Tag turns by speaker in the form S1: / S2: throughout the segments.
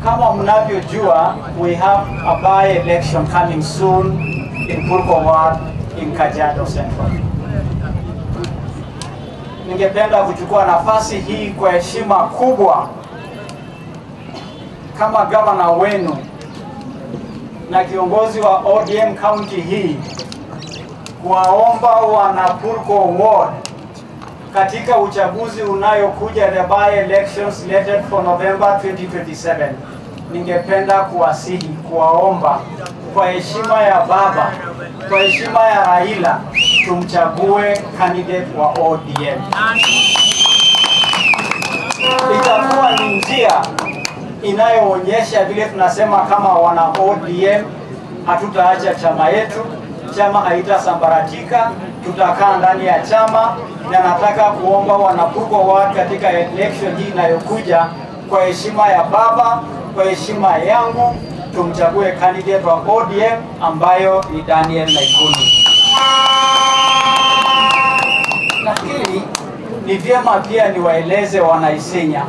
S1: Kama mnavyojua, we have a by-election coming soon in Purko Ward in Kajiado Central. Ningependa kuchukua nafasi hii kwa heshima kubwa kama gavana wenu na kiongozi wa ODM county hii kuwaomba wana Purko Ward katika uchaguzi unayokuja, the by-elections slated for November 2027. Ningependa kuwasihi, kuwaomba kwa heshima ya baba, kwa heshima ya Raila, tumchague candidate wa ODM. Itakuwa ni njia inayoonyesha vile tunasema kama wana ODM hatutaacha chama yetu, chama haitasambaratika, tutakaa ndani ya chama. Na nataka kuomba wana Purko Ward katika election hii inayokuja, kwa heshima ya baba, kwa heshima yangu, tumchague candidate wa ODM ambayo ni Daniel Naikuni. Lakini ni vyema pia niwaeleze wana Isinya.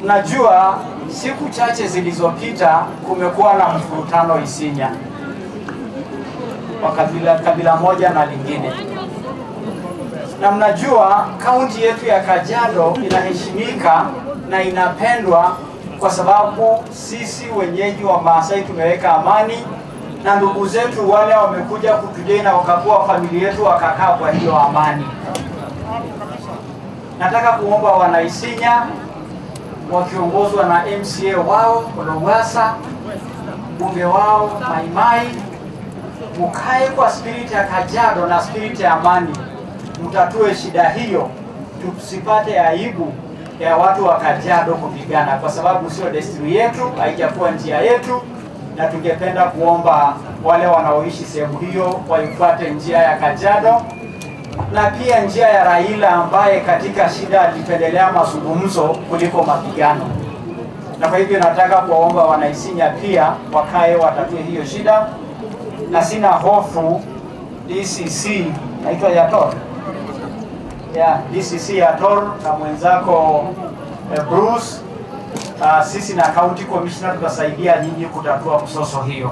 S1: Najua siku chache zilizopita kumekuwa na mvutano Isinya wa kabila moja na lingine. Na mnajua kaunti yetu ya Kajiado inaheshimika na inapendwa kwa sababu sisi wenyeji wa Maasai tumeweka amani, na ndugu zetu wale wamekuja kutujei na wakakuwa familia yetu wakakaa kwa hiyo amani. Nataka kuomba wana Isinya wakiongozwa na MCA wao Lowassa, bunge wao Maimai, mukae kwa spirit ya Kajiado na spirit ya amani, mtatue shida hiyo, tusipate aibu ya watu wa Kajiado kupigana, kwa sababu sio desturi yetu, haijakuwa njia yetu. Na tungependa kuomba wale wanaoishi sehemu hiyo waifuate njia ya Kajiado na pia njia ya Raila, ambaye katika shida alipendelea mazungumzo kuliko mapigano. Na kwa hivyo nataka kuwaomba wana Isinya pia wakae watatue hiyo shida, na sina hofu DCC naitwa Yator. DCC Yator na mwenzako Bruce, sisi na county commissioner tutasaidia nyinyi kutatua msoso hiyo.